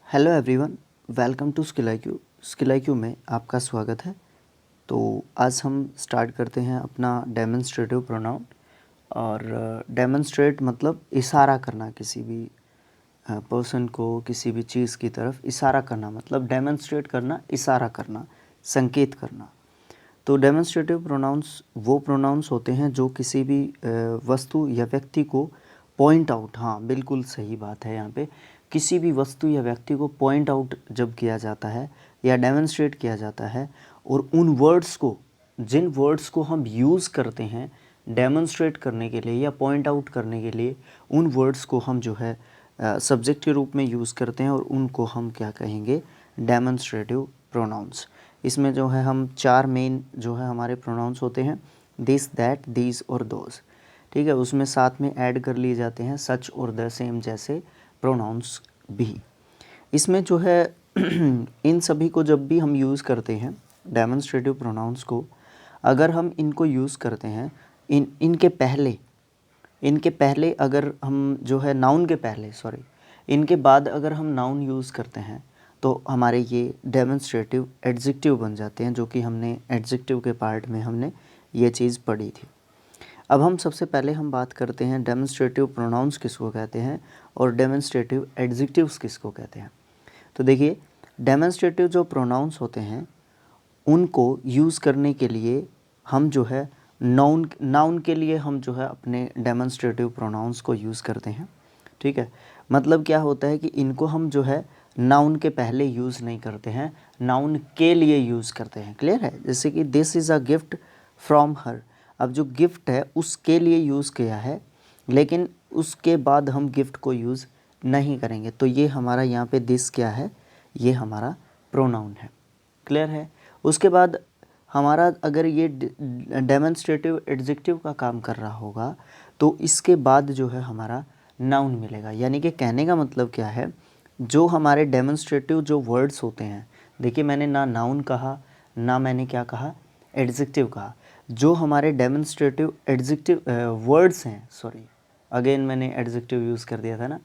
Hello everyone, welcome to skill I Q में आपका स्वागत है। तो आज हम स्टार्ट करते हैं अपना डेमोन्स्ट्रेटिव प्रोनाउन। और डेमोन्स्ट्रेट मतलब इशारा करना, किसी भी पर्सन को किसी भी चीज़ की तरफ इशारा करना, मतलब डेमोन्स्ट्रेट करना, इशारा करना, संकेत करना। तो डेमोन्स्ट्रेटिव प्रोनाउंस वो प्रोनाउंस होते हैं जो किसी भी वस्तु या व्यक्ति को पॉइंट आउट, हाँ बिल्कुल सही बात है, यहाँ पे किसी भी वस्तु या व्यक्ति को पॉइंट आउट जब किया जाता है या डेमोन्स्ट्रेट किया जाता है, और उन वर्ड्स को, जिन वर्ड्स को हम यूज़ करते हैं डेमोन्स्ट्रेट करने के लिए या पॉइंट आउट करने के लिए, उन वर्ड्स को हम जो है सब्जेक्ट के रूप में यूज़ करते हैं और उनको हम क्या कहेंगे, डेमोन्स्ट्रेटिव प्रोनाउंस। इसमें जो है हम चार मेन जो है हमारे प्रोनाउंस होते हैं, दिस, दैट, दीज और दोज। ठीक है, उसमें साथ में ऐड कर लिए जाते हैं सच और द सेम जैसे प्रोनाउंस भी। इसमें जो है इन सभी को जब भी हम यूज़ करते हैं डेमोन्स्ट्रेटिव प्रोनाउंस को, अगर हम इनको यूज़ करते हैं इनके पहले अगर हम जो है नाउन के पहले इनके बाद अगर हम नाउन यूज़ करते हैं तो हमारे ये डेमोन्स्ट्रेटिव एडजेक्टिव बन जाते हैं, जो कि हमने एडजेक्टिव के पार्ट में हमने ये चीज़ पढ़ी थी। अब हम सबसे पहले हम बात करते हैं डेमोन्स्ट्रेटिव प्रोनाउंस किसको कहते हैं और डेमोन्स्ट्रेटिव एडजेक्टिव्स किसको कहते हैं। तो देखिए, डेमोन्स्ट्रेटिव जो प्रोनाउंस होते हैं उनको यूज़ करने के लिए हम जो है नाउन के लिए हम जो है अपने डेमोन्स्ट्रेटिव प्रोनाउंस को यूज़ करते हैं। ठीक है, मतलब क्या होता है कि इनको हम जो है नाउन के पहले यूज़ नहीं करते हैं, नाउन के लिए यूज़ करते हैं। क्लियर है? जैसे कि this is a gift from her, अब जो गिफ्ट है उसके लिए यूज़ किया है, लेकिन उसके बाद हम गिफ्ट को यूज़ नहीं करेंगे, तो ये हमारा यहाँ पे दिस क्या है, ये हमारा प्रोनाउन है। क्लियर है? उसके बाद हमारा अगर ये डेमोन्स्ट्रेटिव एडजेक्टिव का काम कर रहा होगा तो इसके बाद जो है हमारा नाउन मिलेगा। यानी कि कहने का मतलब क्या है, जो हमारे डेमोन्स्ट्रेटिव जो वर्ड्स होते हैं, देखिए मैंने ना नाउन कहा ना मैंने क्या कहा, एडजेक्टिव कहा, जो हमारे डेमोन्स्ट्रेटिव एडजेक्टिव वर्ड्स हैं, अगेन मैंने एडजेक्टिव यूज़ कर दिया था ना,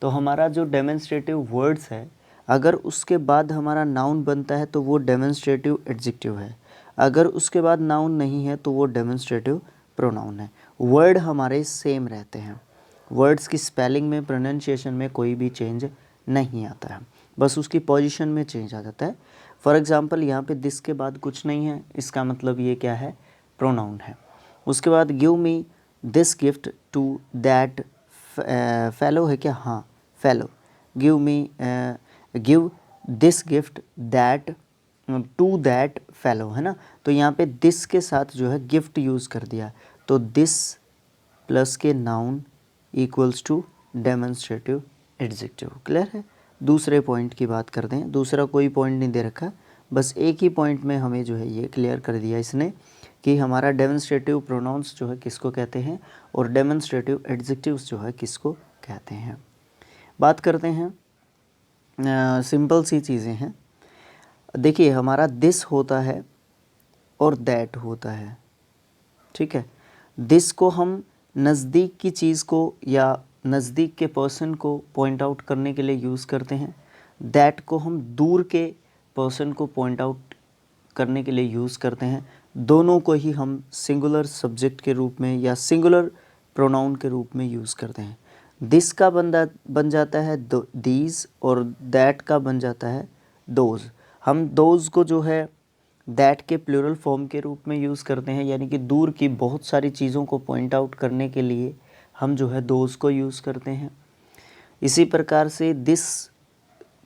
तो हमारा जो डेमोन्स्ट्रेटिव वर्ड्स है अगर उसके बाद हमारा नाउन बनता है तो वो डेमोन्स्ट्रेटिव एडजेक्टिव है, अगर उसके बाद नाउन नहीं है तो वो डेमोन्स्ट्रेटिव प्रोनाउन है। वर्ड हमारे सेम रहते हैं, वर्ड्स की स्पेलिंग में, प्रोनाउंसिएशन में कोई भी चेंज नहीं आता है, बस उसकी पोजीशन में चेंज आ जाता है। फॉर एग्जांपल यहाँ पे दिस के बाद कुछ नहीं है, इसका मतलब ये क्या है, प्रोनाउन है। उसके बाद give me this gift to that fellow है क्या, हाँ fellow, give me give this gift that to that fellow, है ना। तो यहाँ पे दिस के साथ जो है गिफ्ट यूज़ कर दिया, तो दिस प्लस के noun equals to demonstrative adjective. Clear है? दूसरे पॉइंट की बात करते हैं, दूसरा कोई पॉइंट नहीं दे रखा, बस एक ही पॉइंट में हमें जो है ये क्लियर कर दिया इसने कि हमारा डेमोन्स्ट्रेटिव प्रोनाउंस जो है किसको कहते हैं और डेमोन्स्ट्रेटिव एडजेक्टिव्स जो है किसको कहते हैं। बात करते हैं, सिंपल सी चीज़ें हैं। देखिए, हमारा दिस होता है और दैट होता है। ठीक है, दिस को हम नज़दीक की चीज़ को या नज़दीक के पर्सन को पॉइंट आउट करने के लिए यूज़ करते हैं, दैट को हम दूर के पर्सन को पॉइंट आउट करने के लिए यूज़ करते हैं। दोनों को ही हम सिंगुलर सब्जेक्ट के रूप में या सिंगुलर प्रोनाउन के रूप में यूज़ करते हैं। दिस का बन जाता है दीज और दैट का बन जाता है दोज। हम दोज को जो है दैट के प्लूरल फॉर्म के रूप में यूज़ करते हैं, यानी कि दूर की बहुत सारी चीज़ों को पॉइंट आउट करने के लिए हम जो है दोज को यूज़ करते हैं। इसी प्रकार से दिस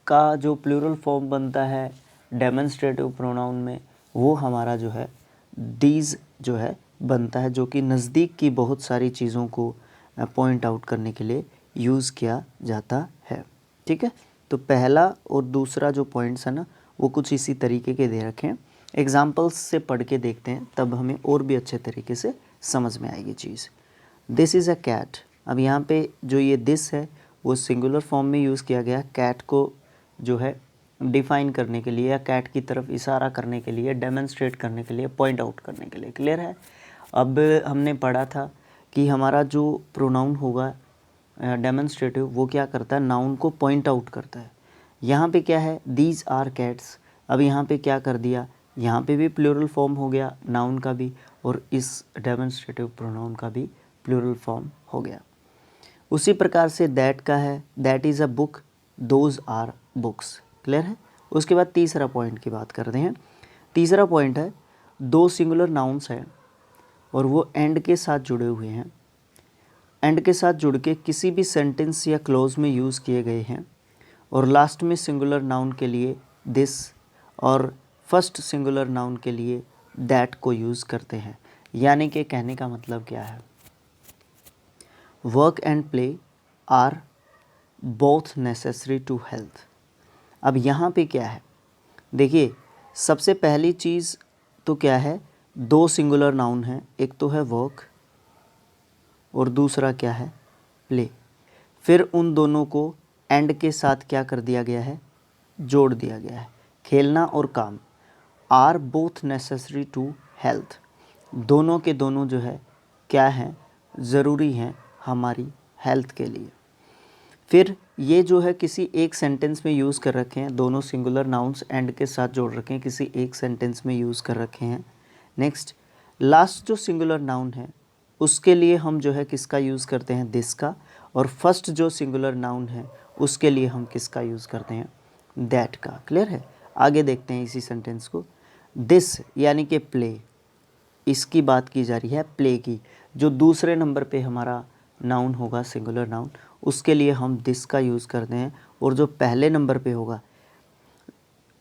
का जो प्लूरल फॉर्म बनता है डेमोन्स्ट्रेटिव प्रोनाउन में, वो हमारा जो है दीज जो है बनता है, जो कि नज़दीक की बहुत सारी चीज़ों को पॉइंट आउट करने के लिए यूज़ किया जाता है। ठीक है, तो पहला और दूसरा जो पॉइंट्स है ना, वो कुछ इसी तरीके के दे रखे हैं। एग्जाम्पल्स से पढ़ के देखते हैं, तब हमें और भी अच्छे तरीके से समझ में आएगी चीज़। दिस इज़ अ कैट, अब यहाँ पे जो ये दिस है वो सिंगुलर फॉर्म में यूज़ किया गया, कैट को जो है डिफ़ाइन करने के लिए या कैट की तरफ इशारा करने के लिए, डेमोन्स्ट्रेट करने के लिए, पॉइंट आउट करने के लिए। क्लियर है? अब हमने पढ़ा था कि हमारा जो प्रोनाउन होगा डेमोन्स्ट्रेटिव, वो क्या करता है, नाउन को पॉइंट आउट करता है। यहाँ पे क्या है, दीज आर कैट्स। अब यहाँ पे क्या कर दिया, यहाँ पे भी प्लूरल फॉर्म हो गया नाउन का भी, और इस डेमोन्स्ट्रेटिव प्रोनाउन का भी प्लूरल फॉर्म हो गया। उसी प्रकार से दैट का है, that is a book, those are books. Clear है। उसके बाद तीसरा पॉइंट की बात करते हैं। तीसरा पॉइंट है, दो सिंगुलर नाउन्स हैं और वो एंड के साथ जुड़े हुए हैं, एंड के साथ जुड़ के किसी भी सेंटेंस या क्लोज में यूज़ किए गए हैं, और लास्ट में सिंगुलर नाउन के लिए दिस और फर्स्ट सिंगुलर नाउन के लिए दैट को यूज़ करते हैं। यानी कि कहने का मतलब क्या है, work and play are both necessary to health. अब यहाँ पे क्या है, देखिए सबसे पहली चीज़ तो क्या है, दो सिंगुलर नाउन हैं, एक तो है वर्क और दूसरा क्या है, प्ले। फिर उन दोनों को एंड के साथ क्या कर दिया गया है, जोड़ दिया गया है। खेलना और काम are both necessary to health, दोनों के दोनों जो है क्या हैं, ज़रूरी हैं हमारी हेल्थ के लिए। फिर ये जो है किसी एक सेंटेंस में यूज़ कर रखे हैं, दोनों सिंगुलर नाउन्स एंड के साथ जोड़ रखे हैं, किसी एक सेंटेंस में यूज़ कर रखे हैं। नेक्स्ट, लास्ट जो सिंगुलर नाउन है उसके लिए हम जो है किसका यूज़ करते हैं, दिस का, और फर्स्ट जो सिंगुलर नाउन है उसके लिए हम किसका यूज़ करते हैं, दैट का। क्लियर है। आगे देखते हैं इसी सेंटेंस को। दिस यानी कि प्ले, इसकी बात की जा रही है, प्ले की। जो दूसरे नंबर पे हमारा नाउन होगा सिंगुलर नाउन, उसके लिए हम दिस का यूज़ करते हैं, और जो पहले नंबर पे होगा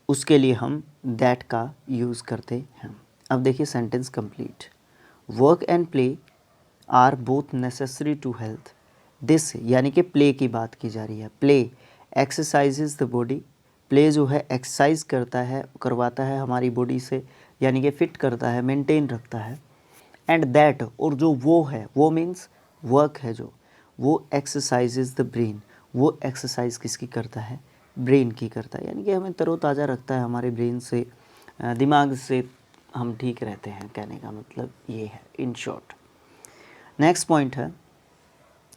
उसके लिए हम दैट का यूज़ करते हैं। अब देखिए sentence complete. Work and play are both necessary to health. This यानी कि प्ले की बात की जा रही है। Play exercises the body, play जो है एक्सरसाइज करता है, करवाता है हमारी बॉडी से, यानी कि फिट करता है, मेंटेन रखता है। एंड दैट, और जो वो है, वो मीन्स वर्क है जो, वो एक्सरसाइजेज द ब्रेन, वो एक्सरसाइज किसकी करता है, ब्रेन की करता है, यानी कि हमें तरोताज़ा रखता है, हमारे ब्रेन से, दिमाग से हम ठीक रहते हैं। कहने का मतलब ये है इन शॉर्ट। नेक्स्ट पॉइंट है,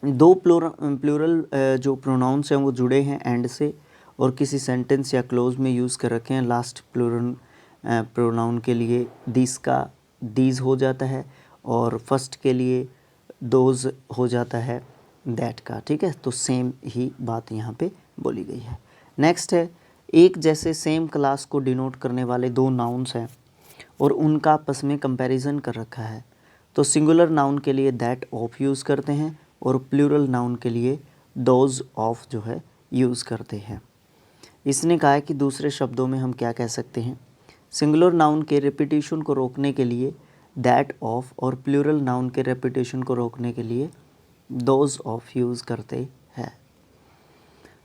दो प्लूरल जो प्रोनाउंस हैं वो जुड़े हैं एंड से, और किसी सेंटेंस या क्लोज में यूज़ कर रखे हैं। लास्ट प्लूरल प्रोनाउन के लिए दिस का दीज हो जाता है, और फर्स्ट के लिए दोज हो जाता है दैट का। ठीक है, तो सेम ही बात यहाँ पे बोली गई है। नेक्स्ट है, एक जैसे सेम क्लास को डिनोट करने वाले दो नाउन्स हैं और उनका आपस में कंपैरिजन कर रखा है, तो सिंगुलर नाउन के लिए दैट ऑफ यूज़ करते हैं, और प्लूरल नाउन के लिए दोज ऑफ जो है यूज़ करते हैं। इसने कहा है कि दूसरे शब्दों में हम क्या कह सकते हैं, सिंगुलर नाउन के रेपिटेशन को रोकने के लिए दैट ऑफ, और प्लूरल नाउन के रेपिटेशन को रोकने के लिए दोज ऑफ यूज़ करते हैं।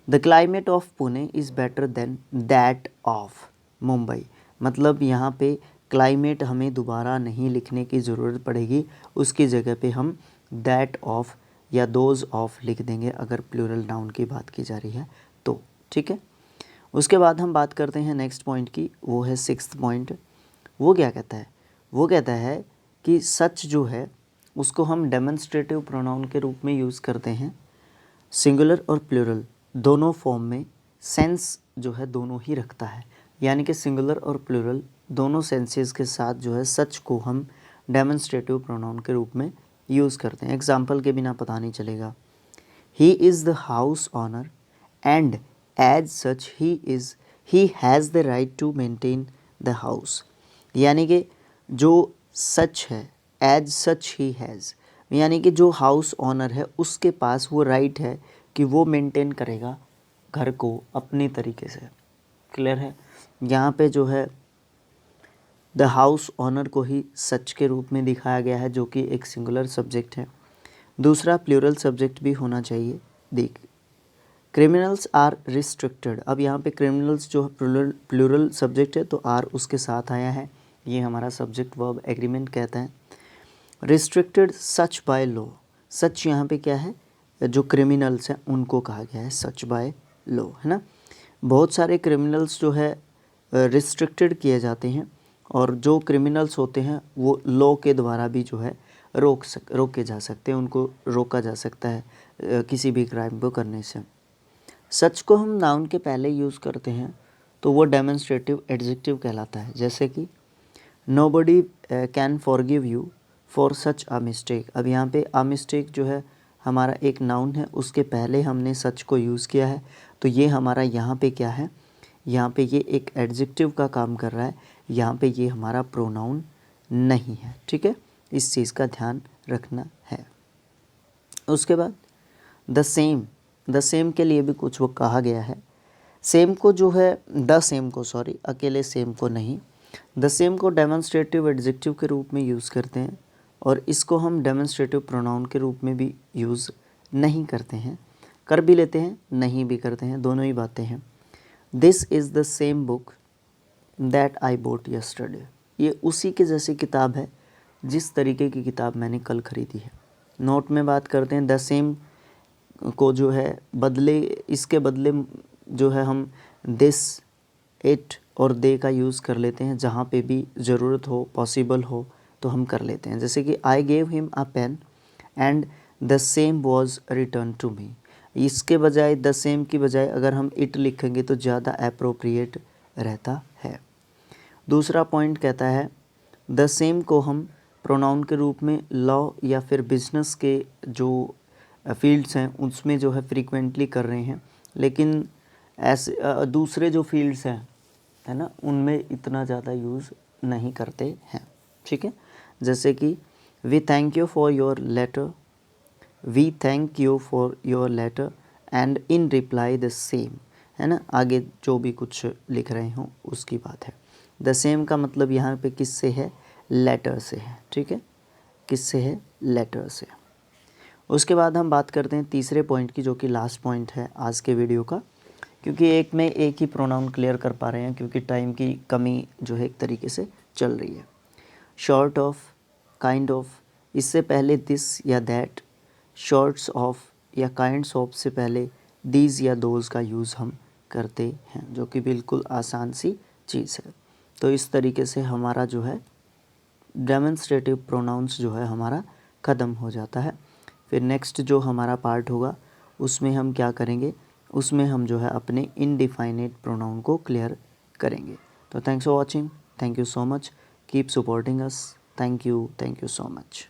The climate of Pune is better than that of Mumbai. मतलब यहाँ पे क्लाइमेट हमें दोबारा नहीं लिखने की ज़रूरत पड़ेगी, उसकी जगह पे हम दैट ऑफ या दोज ऑफ लिख देंगे अगर प्लूरल नाउन की बात की जा रही है तो। ठीक है, उसके बाद हम बात करते हैं नेक्स्ट पॉइंट की, वो है सिक्स्थ पॉइंट। वो क्या कहता है, वो कहता है कि सच जो है उसको हम डेमोन्स्ट्रेटिव प्रोनाउन के रूप में यूज़ करते हैं। सिंगुलर और प्लूरल दोनों फॉर्म में सेंस जो है दोनों ही रखता है, यानी कि सिंगुलर और प्लूरल दोनों सेंसेस के साथ जो है सच को हम डेमोन्स्ट्रेटिव प्रोनाउन के रूप में यूज़ करते हैं। एग्जाम्पल के बिना पता नहीं चलेगा। He is the house owner and as such he has the right to maintain the house. यानी कि जो सच है, एज सच ही हैज़, यानी कि जो हाउस ऑनर है उसके पास वो राइट है कि वो मेंटेन करेगा घर को अपनी तरीके से। क्लियर है। यहाँ पे जो है द हाउस ऑनर को ही सच के रूप में दिखाया गया है, जो कि एक सिंगुलर सब्जेक्ट है। दूसरा प्लूरल सब्जेक्ट भी होना चाहिए। देख, क्रिमिनल्स आर रिस्ट्रिक्टेड। अब यहाँ पे क्रिमिनल्स जो प्लूरल सब्जेक्ट है तो आर उसके साथ आया है, ये हमारा सब्जेक्ट वर्ब एग्रीमेंट कहता है। रिस्ट्रिक्टेड सच बाय लॉ, सच यहाँ पे क्या है, जो क्रिमिनल्स हैं उनको कहा गया है सच बाय लॉ, है ना। बहुत सारे क्रिमिनल्स जो है रिस्ट्रिक्टेड किए जाते हैं, और जो क्रिमिनल्स होते हैं वो लॉ के द्वारा भी जो है रोके जा सकते हैं, उनको रोका जा सकता है किसी भी क्राइम को करने से। सच को हम नाउन के पहले यूज़ करते हैं तो वो डेमोन्स्ट्रेटिव एडजेक्टिव कहलाता है। जैसे कि nobody can forgive you for such a mistake. अब यहाँ पे अ मिस्टेक जो है हमारा एक नाउन है, उसके पहले हमने सच को यूज़ किया है, तो ये हमारा यहाँ पे क्या है, यहाँ पे ये एक एडजेक्टिव का काम कर रहा है, यहाँ पे ये हमारा प्रोनाउन नहीं है। ठीक है, इस चीज़ का ध्यान रखना है। उसके बाद द सेम के लिए भी कुछ वो कहा गया है। सेम को जो है द सेम को, सॉरी अकेले सेम को नहीं, द सेम को डेमोन्स्ट्रेटिव एडजेक्टिव के रूप में यूज़ करते हैं और इसको हम डेमोन्स्ट्रेटिव प्रोनाउन के रूप में भी यूज़ नहीं करते हैं, कर भी लेते हैं नहीं भी करते हैं, दोनों ही बातें हैं। This is the same book that I boat yesterday. ये उसी के जैसी किताब है जिस तरीके की किताब मैंने कल ख़रीदी है। नोट में बात करते हैं, द सेम को जो है बदले, इसके बदले जो है हम दिस, इट और दे का यूज़ कर लेते हैं। जहाँ पे भी ज़रूरत हो, पॉसिबल हो तो हम कर लेते हैं। जैसे कि I gave him a pen and the same was return to me. इसके बजाय, द सेम की बजाय अगर हम इट लिखेंगे तो ज़्यादा अप्रोप्रिएट रहता है। दूसरा पॉइंट कहता है द सेम को हम प्रोनाउन के रूप में लॉ या फिर बिजनेस के जो फील्ड्स हैं उसमें जो है फ्रीक्वेंटली कर रहे हैं, लेकिन ऐसे दूसरे जो फील्ड्स हैं है ना, उनमें इतना ज़्यादा यूज़ नहीं करते हैं। ठीक है, जैसे कि we thank you for your letter, we thank you for your letter and in reply the same, है ना, आगे जो भी कुछ लिख रहे हों उसकी बात है। द सेम का मतलब यहाँ पे किससे है, लेटर से है। ठीक है, किससे है, लेटर से। उसके बाद हम बात करते हैं तीसरे पॉइंट की, जो कि लास्ट पॉइंट है आज के वीडियो का, क्योंकि एक में एक ही प्रोनाउन क्लियर कर पा रहे हैं क्योंकि टाइम की कमी जो है एक तरीके से चल रही है। शॉर्ट ऑफ, काइंड ऑफ, इससे पहले दिस या दैट, शॉर्ट्स ऑफ या काइंड्स ऑफ से पहले दीज या दोज का यूज़ हम करते हैं, जो कि बिल्कुल आसान सी चीज़ है। तो इस तरीके से हमारा जो है डेमोन्स्ट्रेटिव प्रोनाउंस जो है हमारा ख़त्म हो जाता है। फिर नेक्स्ट जो हमारा पार्ट होगा उसमें हम क्या करेंगे, उसमें हम जो है अपने इनडिफाइनेट प्रोनाउन को क्लियर करेंगे। तो thanks for watching, thank you so much, keep supporting us, thank you so much.